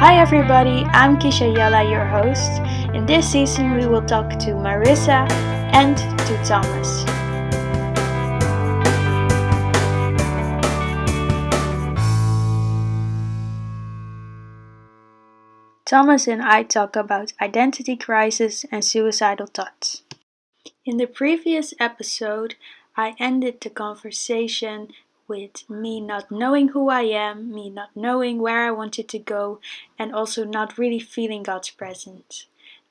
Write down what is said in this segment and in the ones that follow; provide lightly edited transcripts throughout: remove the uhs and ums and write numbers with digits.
Hi everybody, I'm Kezia, your host. In this season we will talk to Marissa and to Thomas. Thomas and I talk about identity crisis and suicidal thoughts. In the previous episode, I ended the conversation with me not knowing who I am, me not knowing where I wanted to go, and also not really feeling God's presence.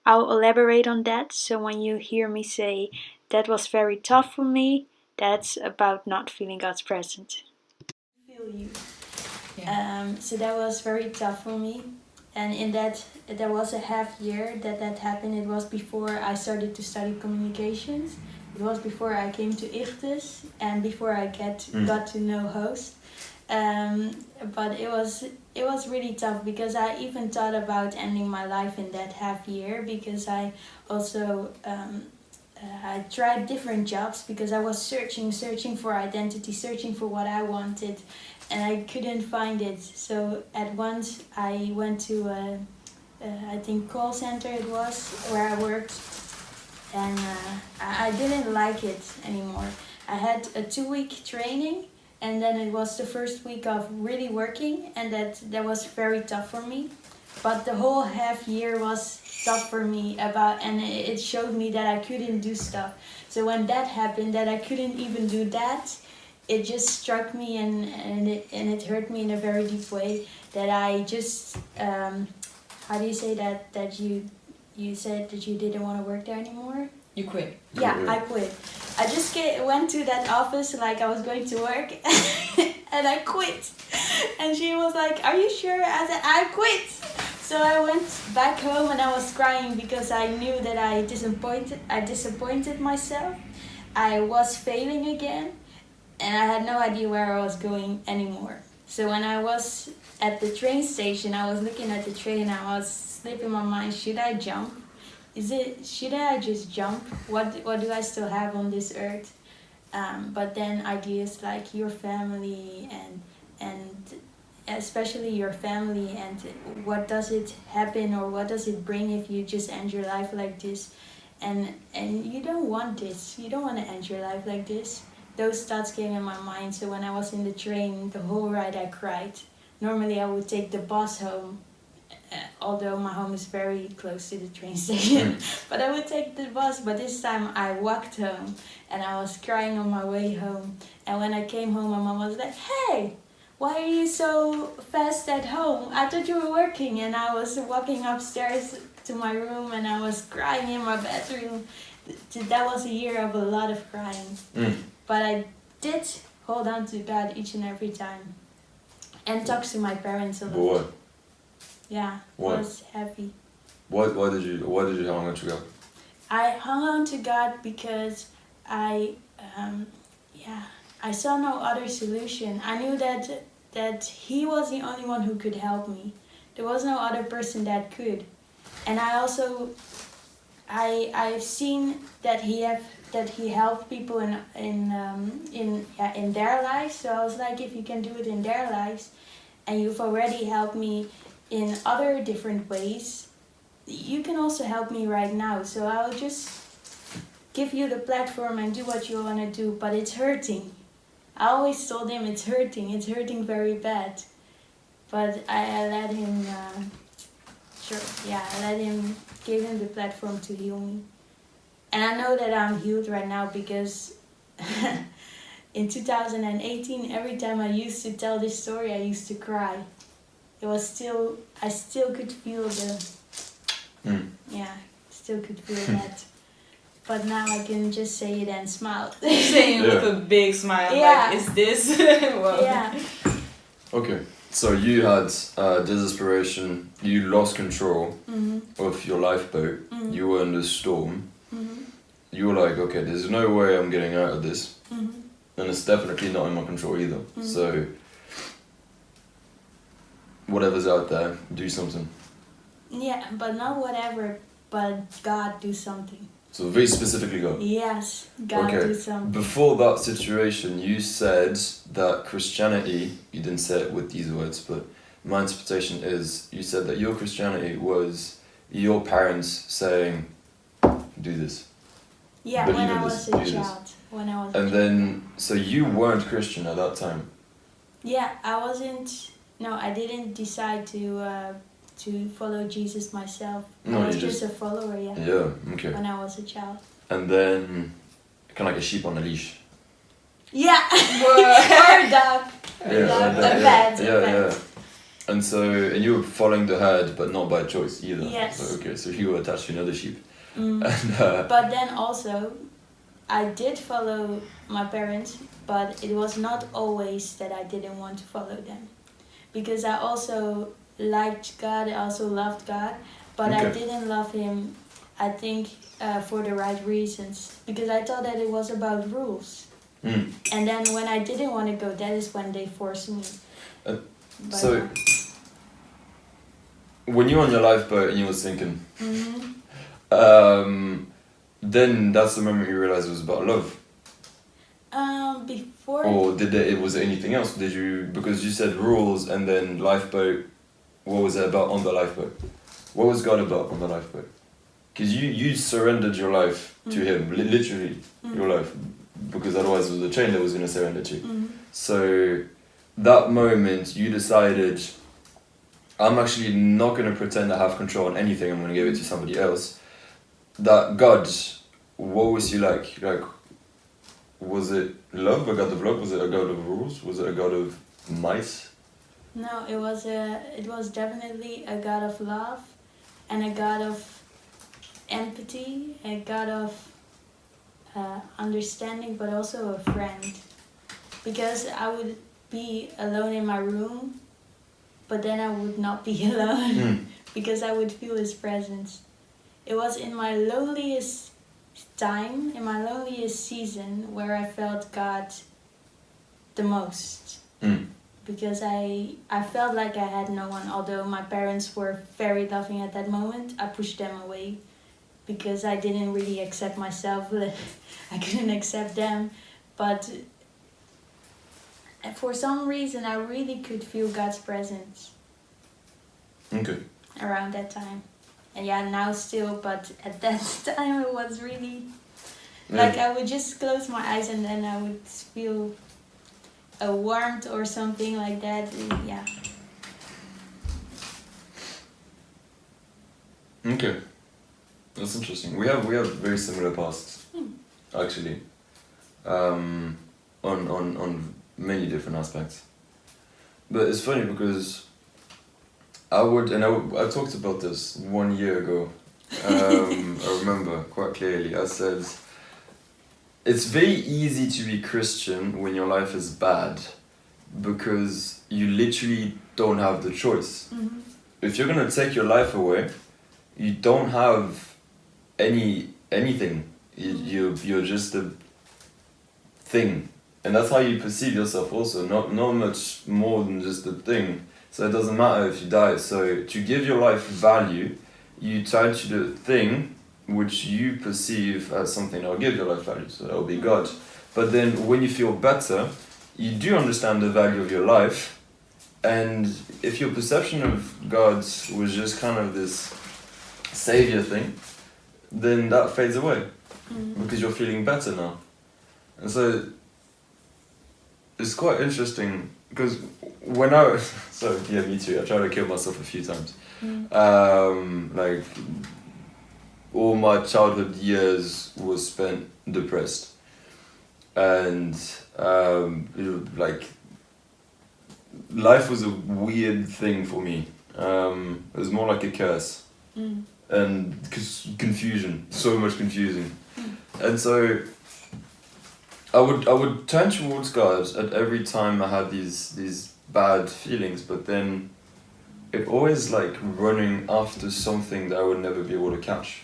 I'll elaborate on that, so when you hear me say that was very tough for me, that's about not feeling God's presence. Feel you. So that was very tough for me. And in that, there was a half year that happened. It was before I started to study communications. It was before I came to Ichthus and before I got to know host. But it was really tough because I even thought about ending my life in that half year because I also I tried different jobs because I was searching for identity, searching for what I wanted, and I couldn't find it. So at once I went to I think call center it was where I worked, and I didn't like it anymore. I had a 2-week training, and then it was the first week of really working, and that was very tough for me. But the whole half year was tough for me and it showed me that I couldn't do stuff. So when that happened, that I couldn't even do that, it just struck me and it hurt me in a very deep way. That I just how do you say that you said that you didn't want to work there anymore? You quit. Yeah, I quit. I just went to that office like I was going to work and I quit. And she was like, "Are you sure?" I said, "I quit." So I went back home and I was crying because I knew that I disappointed myself. I was failing again and I had no idea where I was going anymore. So when I was at the train station, I was looking at the train and I was slipping my mind, should I jump? Should I just jump? What do I still have on this earth? But then ideas like your family and especially your family and what does it happen or what does it bring if you just end your life like this, and you don't want this, you don't want to end your life like this. Those thoughts came in my mind. So when I was in the train the whole ride I cried. Normally I would take the bus home, although my home is very close to the train station. But I would take the bus, but this time I walked home and I was crying on my way home. And when I came home, my mom was like, "Hey, why are you so fast at home? I thought you were working." And I was walking upstairs to my room and I was crying in my bedroom. That was a year of a lot of crying. But I did hold on to God each and every time. And talk to my parents a lot. What? Yeah, What? it was heavy. Why did you hang on to God? I hung on to God because I saw no other solution. I knew that He was the only one who could help me. There was no other person that could. And I also I've seen that He helped people in their lives. So I was like, if you can do it in their lives, and you've already helped me in other different ways, you can also help me right now. So I'll just give you the platform and do what you want to do, but it's hurting. I always told Him it's hurting very bad. But I let Him, gave Him the platform to heal me. And I know that I'm healed right now because in 2018, every time I used to tell this story, I used to cry. I still could feel still could feel that. But now I can just say it and smile. Saying it with a big smile, like, is this? Well. Yeah. Okay, so you had desperation, you lost control of your lifeboat, you were in the storm, you were like, okay, there's no way I'm getting out of this, and it's definitely not in my control either, so whatever's out there, do something. Yeah, but not whatever, but God do something. So very specifically God. Yes, God do something. Before that situation, you said that Christianity, you didn't say it with these words, but my interpretation is you said that your Christianity was your parents saying, do this. Yeah, Believe when in I this, was a do this. child. When I was. And then, so you weren't Christian at that time. Yeah, I wasn't. No, I didn't decide to follow Jesus myself. No, I was you just a just- follower. Yeah. Yeah, okay. When I was a child. And then, kind of like a sheep on a leash. Yeah. Or a dog. A pet. Yeah. And so, and you were following the herd, but not by choice either. Yes. So, okay, so you were attached to another sheep. Mm. And, But then also, I did follow my parents, but it was not always that I didn't want to follow them. Because I also liked God, I also loved God, but I Okay. didn't love Him, I think, for the right reasons. Because I thought that it was about rules. Mm. And then when I didn't want to go, that is when they forced me. But, So, when you were on your lifeboat and you were sinking, then that's the moment you realized it was about love. before. Or was it anything else? Did you, because you said rules and then lifeboat, what was it about on the lifeboat? What was God about on the lifeboat? Because you surrendered your life to Him, literally your life, because otherwise it was a chain that was going to surrender to you. So that moment you decided, I'm actually not going to pretend I have control on anything, I'm going to give it to somebody else. That God, what was He like? Like, was it love, a God of love? Was it a God of rules? Was it a God of mice? No, it was definitely a God of love, and a God of empathy, a God of understanding, but also a friend. Because I would be alone in my room, but then I would not be alone because I would feel His presence. It was in my loneliest time, in my loneliest season, where I felt God the most. Because I felt like I had no one. Although my parents were very loving at that moment, I pushed them away because I didn't really accept myself. I couldn't accept them. But for some reason, I really could feel God's presence Okay. around that time. And yeah, now still, but at that time it was really... Like I would just close my eyes and then I would feel a warmth or something like that. Yeah. Okay. That's interesting. We have very similar pasts, actually, on many different aspects. But it's funny because I talked about this 1 year ago. I remember quite clearly. I said, it's very easy to be Christian when your life is bad because you literally don't have the choice. If you're gonna take your life away, you don't have anything. You're just a thing, and that's how you perceive yourself. Also, not much more than just a thing. So it doesn't matter if you die. So to give your life value, you try to do a thing which you perceive as something that will give your life value. So that will be God. But then when you feel better, you do understand the value of your life. And if your perception of God was just kind of this savior thing, then that fades away because you're feeling better now. And so it's quite interesting because so yeah, me too, I tried to kill myself a few times. Like all my childhood years was spent depressed, and like life was a weird thing for me. It was more like a curse, and confusion, so much confusing, and so I would turn towards God at every time I had these bad feelings, but then it always like running after something that I would never be able to catch.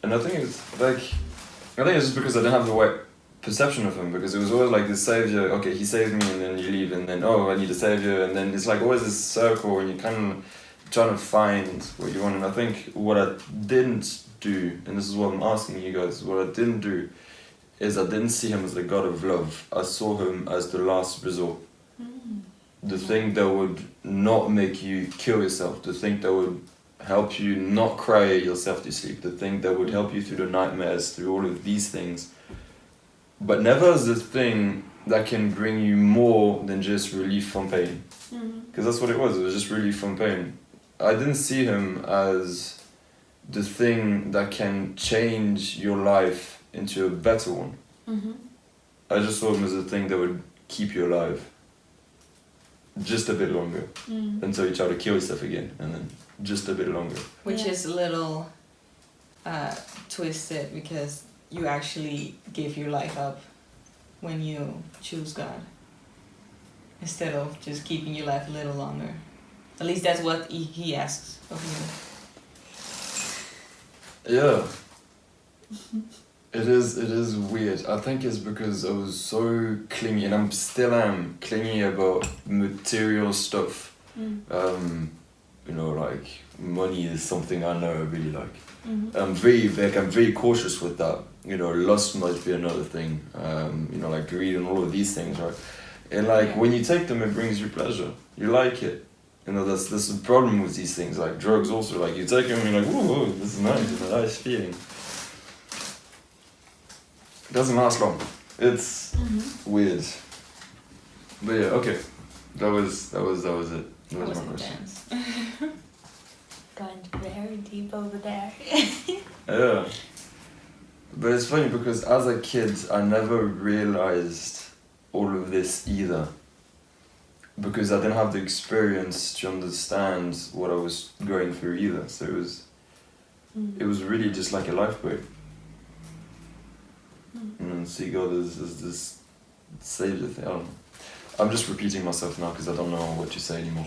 And I think it's just because I didn't have the right perception of Him, because it was always like this savior. Okay, He saved me, and then you leave, and then I need a savior, and then it's like always this circle, and you kind of trying to find what you want. And I think what I didn't do, and this is what I'm asking you guys, what I didn't do is I didn't see Him as the God of love. I saw Him as the last resort. the thing that would not make you kill yourself, the thing that would help you not cry yourself to sleep, the thing that would help you through the nightmares, through all of these things, but never as the thing that can bring you more than just relief from pain. Because that's what it was just relief from pain. I didn't see him as the thing that can change your life into a better one. I just saw him as a thing that would keep you alive just a bit longer until you try to kill yourself again, and then just a bit longer. Which is a little twisted, because you actually give your life up when you choose God, instead of just keeping your life a little longer. At least that's what he asks of you. Yeah. It is weird. I think it's because I was so clingy, and I'm still am clingy about material stuff. You know, like money is something I know I really like. I'm very cautious with that. You know, lust might be another thing. You know, like greed and all of these things, right? And like when you take them, it brings you pleasure. You like it. You know, that's the problem with these things. Like drugs, also, like you take them and you're like, whoa, this is nice. It's a nice feeling. It doesn't last long. It's weird. But yeah, okay. That was it. That was my question. Going very deep over there. Yeah. But it's funny because as a kid, I never realized all of this either. Because I didn't have the experience to understand what I was going through either. So it was really just like a lifeboat. And see God as this savior thing. I don't know. I'm just repeating myself now because I don't know what to say anymore.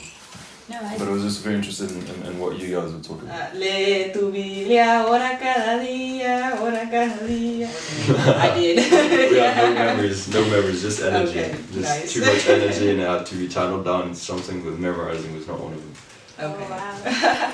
No, But I was just very interested in what you guys were talking about. Lee tu Biblia, ora cada día, ora cada día. I did. We have no memories, just energy. Okay, Just nice. too much energy, and it had to be channeled down. Something with memorizing was not one of them. Okay. Oh, wow.